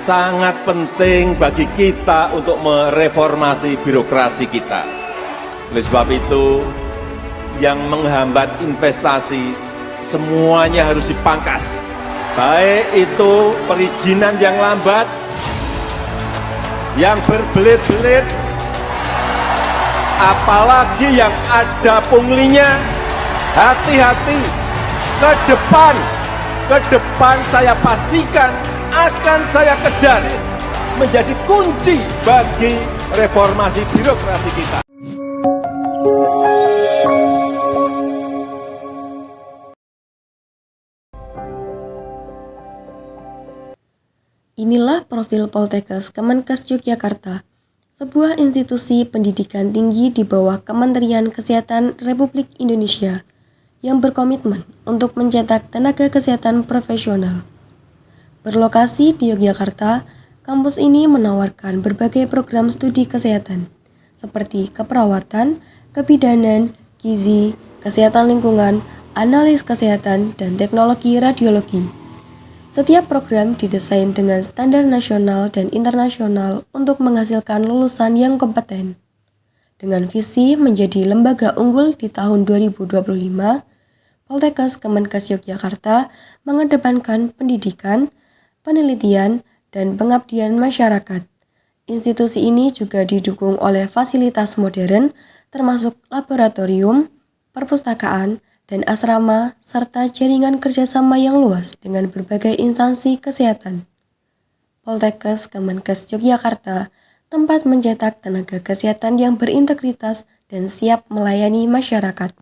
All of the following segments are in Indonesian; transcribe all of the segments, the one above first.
sangat penting bagi kita untuk mereformasi birokrasi kita. Oleh sebab itu, yang menghambat investasi semuanya harus dipangkas. Baik itu perizinan yang lambat, yang berbelit-belit, apalagi yang ada punglinya. Hati-hati, ke depan saya pastikan akan saya kejar menjadi kunci bagi reformasi birokrasi kita. Inilah profil Poltekkes Kemenkes Yogyakarta, sebuah institusi pendidikan tinggi di bawah Kementerian Kesehatan Republik Indonesia yang berkomitmen untuk mencetak tenaga kesehatan profesional. Berlokasi di Yogyakarta, kampus ini menawarkan berbagai program studi kesehatan, seperti keperawatan, kebidanan, gizi, kesehatan lingkungan, analis kesehatan, dan teknologi radiologi. Setiap program didesain dengan standar nasional dan internasional untuk menghasilkan lulusan yang kompeten. Dengan visi menjadi lembaga unggul di tahun 2025, Poltekkes Kemenkes Yogyakarta mengedepankan pendidikan, penelitian, dan pengabdian masyarakat. Institusi ini juga didukung oleh fasilitas modern, termasuk laboratorium, perpustakaan, dan asrama, serta jaringan kerjasama yang luas dengan berbagai instansi kesehatan. Poltekkes Kemenkes Yogyakarta tempat mencetak tenaga kesehatan yang berintegritas dan siap melayani masyarakat.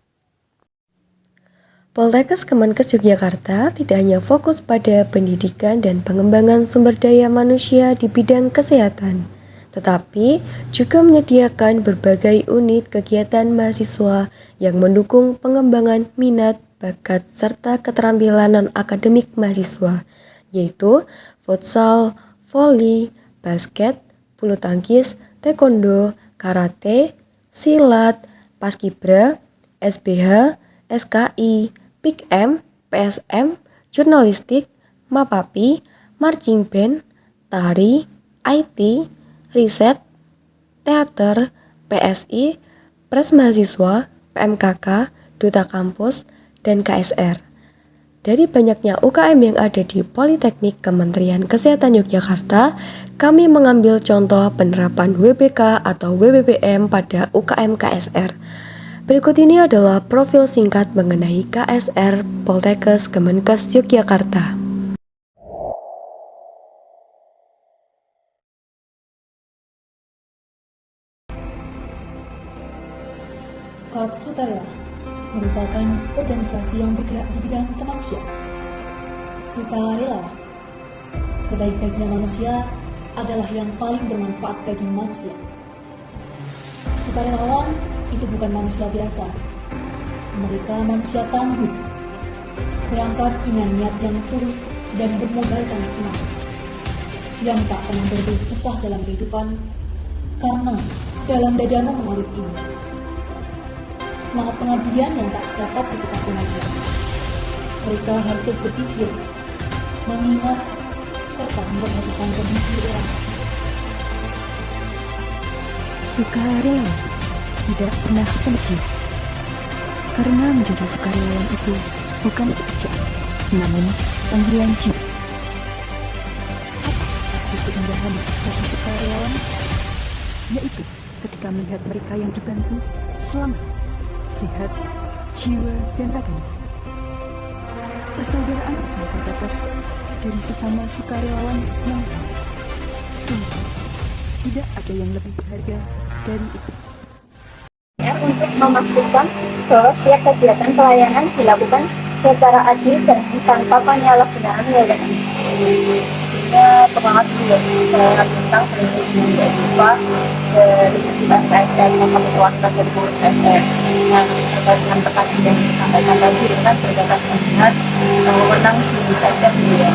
Poltekkes Kemenkes Yogyakarta tidak hanya fokus pada pendidikan dan pengembangan sumber daya manusia di bidang kesehatan, tetapi juga menyediakan berbagai unit kegiatan mahasiswa yang mendukung pengembangan minat, bakat, serta keterampilan non-akademik mahasiswa, yaitu futsal, voli, basket, bulu tangkis, taekwondo, karate, silat, paskibra, SBH, SKI, PIKM, PSM, jurnalistik, MAPAPI, marching band, tari, IT, riset, teater, PSI, Pres Mahasiswa, PMKK, Duta Kampus, dan KSR. Dari banyaknya UKM yang ada di Politeknik Kementerian Kesehatan Yogyakarta, kami mengambil contoh penerapan WBK atau WBBM pada UKM KSR. Berikut ini adalah profil singkat mengenai KSR Poltekkes Kemenkes Yogyakarta. Korps Sukarela merupakan organisasi yang bergerak di bidang kemanusiaan. Sukarelawan, sebaik-baiknya manusia adalah yang paling bermanfaat bagi manusia. Sukarelawan itu bukan manusia biasa. Mereka manusia tangguh, berangkat dengan niat yang tulus dan bermodalkan semangat, yang tak pernah berkeluh kesah dalam kehidupan, karena dalam dadamu mengalir ini semangat pengabdian yang tak dapat ditukar dengan dia. Mereka harus terus berpikir, mengingat, serta memperhatikan kondisi orang. Sukarelawan tidak pernah pensiun, karena menjadi sukarelawan itu bukan pekerjaan, namun panggilan jiwa. Apa arti keindahan bagi sukarelawan? Yaitu ketika melihat mereka yang dibantu selamat, sehat, jiwa, dan raganya. Persaudaraan yang terbatas dari sesama sukarelawan yang sungguh tidak ada yang lebih berharga dari itu. Untuk memastikan bahwa setiap kegiatan pelayanan dilakukan secara adil dan tanpa penyalahgunaan wewenang. Pengamat pelayanan tentang perlindungan beasiswa dari KSR sama perwakilan dari pengurus KSR. Yang terkait dengan pertanyaan yang disampaikan tadi dengan berdasarkan dengan wewenang di KSR ya.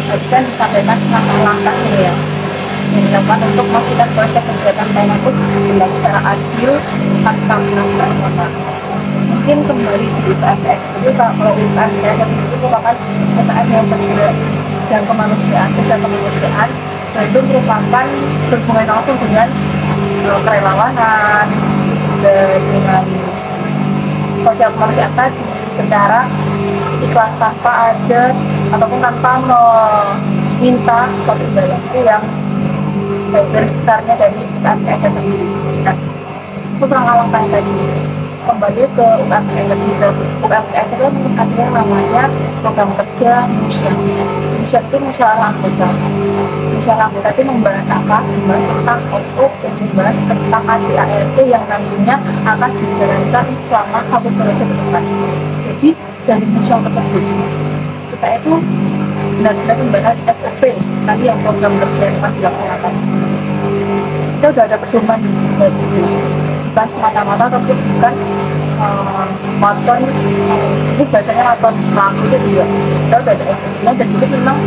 Tadi kan disampaikan langkah-langkah ya yang dilakukan untuk memastikan bahwa kegiatan pelayanan itu berlaku secara adil tanpa penyalahgunaan. Mungkin kembali di UKM KSR itu kalau UKM KSR itu merupakan UKM yang bergerak bidang kemanusiaan, sosial kemanusiaan, dan itu merupakan berhubungan langsung dengan kerelawanan, dengan sosial kemanusiaan tadi secara ikhlas tanpa ada ataupun tanpa meminta suatu imbalan itu yang garis besarnya dari UMKM sendiri. Nah, itu langkah-langkah yang tadi kembali ke UMKM itu. UMKM itu ada yang namanya program kerja Musya itu musyawarah anggota. Musyawarah anggota itu membahas apa? Membahas tentang SOP, membahas tentang ADART yang nantinya akan dijalankan selama 1 periode ke depan. Jadi dari musyawarah tersebut kita itu benar-benar membahas SOP tadi yang program kerja yang akan dilaksanakan. Kita sudah ada pedoman dari situ, bukan semata-mata tapi bukan waton, ini bahasanya waton laku itu juga kita sudah ada SOP-nya, dan itu memang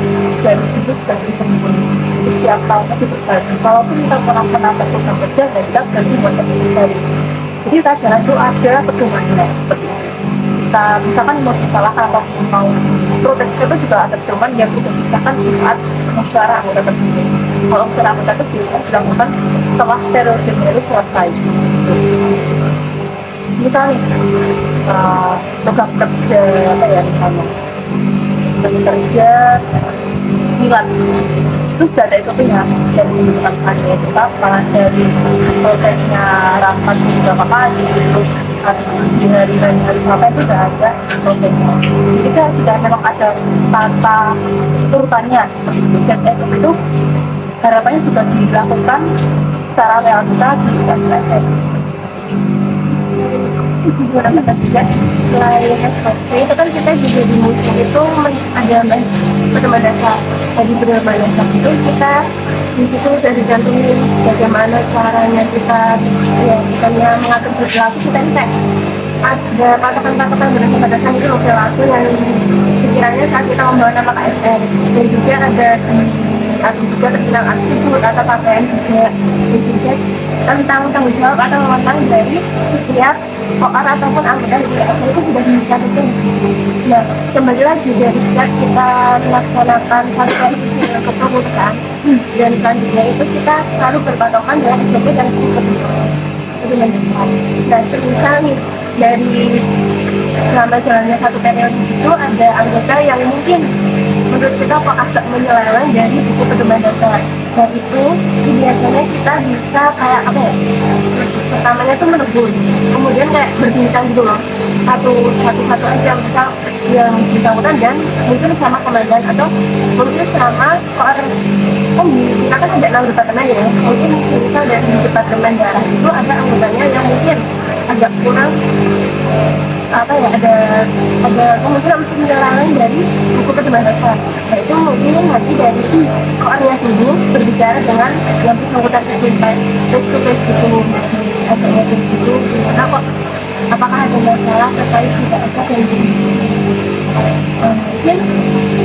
dari itu sudah disembunyi. Jadi setiap tahunnya diperbaiki. Kalaupun kita pernah menambah program kerja, dan kita berarti buat SOP baru. Jadi kita jalan itu ada pedomannya seperti itu. Kita misalkan mau disalahkan atau mau protes itu juga ada pedoman yang sudah disahkan di saat musyawarah anggota tersebut. Kalau musyawarah anggota itu biasanya dilakukan setelah periode baru selesai. Misalnya program kerja apa ya, misalnya program kerja Milan itu sudah ada SOP-nya dari pembentukan panitia itu kapan, dari prosesnya rapat beberapa kali, terus di hari apa itu sudah ada SOP-nya. Jadi kan sudah memang ada tata urutannya seperti itu, dan SOP itu harapannya juga dilakukan secara realita di UMKM. Selain SOP itu kan kita juga di museum itu ada pedoman dasar. Dari pedoman dasar itu kita di situ sudah dicantumin bagaimana caranya kita bukannya mengatur perilaku, kita ini kayak ada patokan-patokan berdasarkan dasar itu perilaku yang sekiranya saat kita membawa nama KSR, dan juga ada atau juga tentang atribut atau pakaian juga, dan juga tentang tanggung jawab atau wewenang dari setiap orang ataupun anggota di KSR itu sudah dicantumkan. Nah, kembali lagi dari saat kita melaksanakan satu kepengurusan, dan selanjutnya itu kita selalu berpatokan dengan SOP dan pedoman dasar. Nah, semisal nih dari selama jalannya satu periode itu ada anggota yang mungkin menurut kita kok agak menyeleweng dari buku pedoman dasar, dan itu biasanya kita bisa kayak apa ya, pertamanya tuh menegur, kemudian kayak berbincang gitu loh, satu aja, misal yang bersangkutan dan mungkin sama komandan atau mungkin sama orang kita kan ada 6 departemen ya, mungkin misal dari departemen darah itu ada anggotanya yang mungkin agak kurang apa ya, ada kemungkinan untuk menyeleweng dari buku pedoman dasar. Nah, itu mungkin nanti dari koordinasi ini berbicara dengan yang bersangkutan terkait face-to-face gitu, adanya gitu, gimana kok, apakah ada masalah terkait tidak ada dan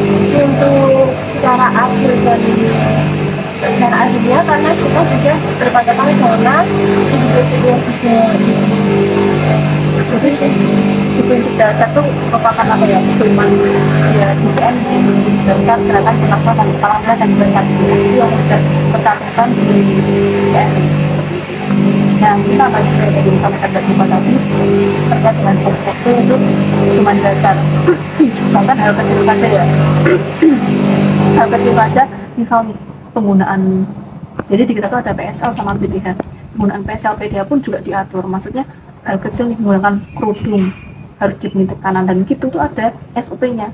mungkin untuk secara adil dan secara adilnya karena kita sudah berpatokan dengan juga jadi di prinsip dasar itu merupakan apa ya, pedoman ya DPN dasar gerakan penanggulangan penanggulangan dan berencana itu yang sudah tercantumkan di DPN. Yang kita akan juga dari sampaikan bersama tadi terkait dengan SOP itu pedoman dasar. Bahkan hal kecil saja ya, hal kecil saja misalnya penggunaan, jadi di kita tuh ada PSL sama PDH, penggunaan PSL PDH pun juga diatur, maksudnya hal kecil nih menggunakan kerudung harus diberi tekanan dan gitu tuh ada SOP-nya,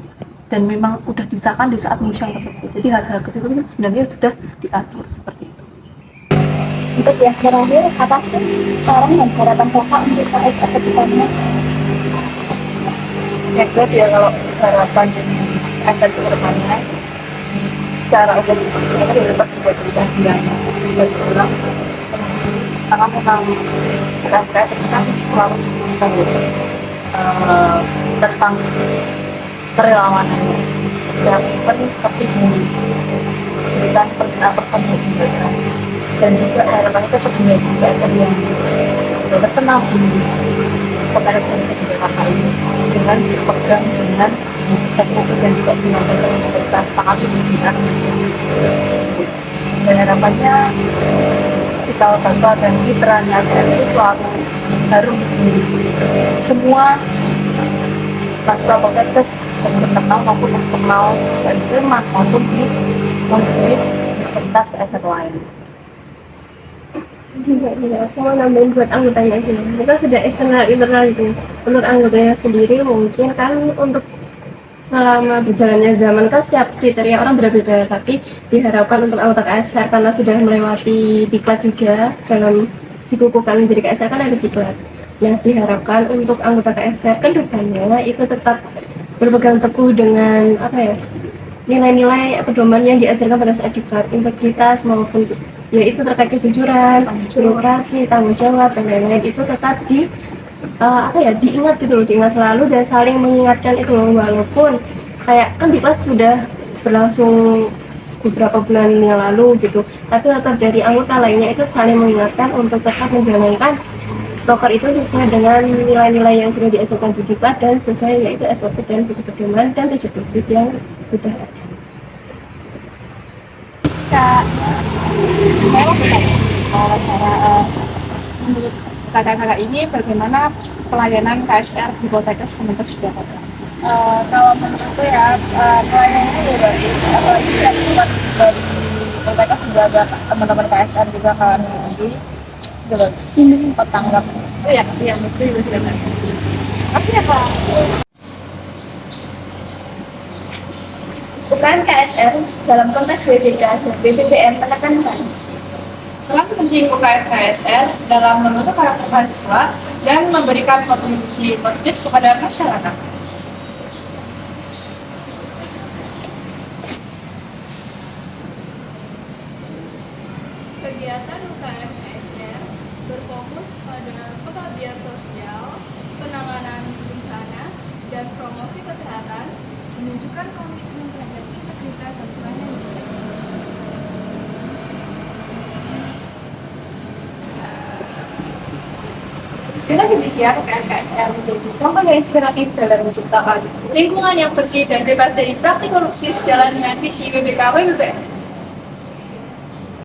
dan memang udah disahkan di saat musyawarah tersebut. Jadi hal-hal kecil itu sebenarnya sudah diatur seperti itu. Untuk yang terakhir, apa sih saran dan harapan Bapak untuk KSR ke depannya? Ya jelas ya, kalau harapan KSR ke depannya secara objektif kita dapat juga yang bisa diulang, karena memang KSR kita selalu tentang kerelawanannya yang pasti memberikan persen kebijakan, dan juga harapan itu terjadi di KSR yang sudah terkenal di kota Jakarta ini dengan berpegang dengan SOP dan juga undang-undang yang kita sepakati di saat ini. Dan harapannya cikal bakal dan citranya itu selalu harum di semua mahasiswa Poltekkes dan internal maupun eksternal dan firman maupun di universitas PSR lain. Aku mau nambahin buat anggotanya sini. Kita sudah eksternal internal gitu. Untuk anggotanya sendiri mungkin kan untuk selama berjalannya zaman kan setiap kriteria orang berbeda, tapi diharapkan untuk anggota KSR karena sudah melewati diklat juga dalam dikukuhkan menjadi KSR kan ada diklat. Nah, diharapkan untuk anggota KSR ke depannya itu tetap berpegang teguh dengan nilai-nilai pedoman yang diajarkan pada saat diklat, integritas maupun yaitu terkait kejujuran, birokrasi, tanggung jawab dan lain-lain itu tetap diingat gitu loh, diingat selalu dan saling mengingatkan itu loh, walaupun kayak kan diklat sudah berlangsung beberapa bulan yang lalu gitu, tapi tetap dari anggota lainnya itu saling mengingatkan untuk tetap menjalankan proker itu sesuai dengan nilai-nilai yang sudah diajarkan di diklat dan sesuai yaitu SOP dan buku pedoman dan 7 prinsip yang sudah ada. Saya mau bertanya, menurut kakak-kakak ini bagaimana pelayanan KSR di Poltekkes Kemenkes Yogyakarta? Kalau menurutku ya, pelayanannya juga bagus. Apalagi ya, buat dari Poltekkes juga ada teman-teman KSR juga kan, jadi juga bagus. Tempat tanggap. Oh ya, itu juga sudah bagus. Makasih ya Kak. Peran KSR dalam konteks WBK dan BPPM menekankan Peran penting UKM KSR dalam membentuk karakter mahasiswa dan memberikan kontribusi positif kepada masyarakat. Kegiatan UKM KSR berfokus pada pengabdian sosial, penanganan bencana, dan promosi kesehatan, menunjukkan komitmen terhadap integritas dan pelayanan. dengan demikian UKM KSR menjadi contoh yang inspiratif dalam menciptakan lingkungan yang bersih dan bebas dari praktik korupsi sejalan dengan visi WBK WBPM.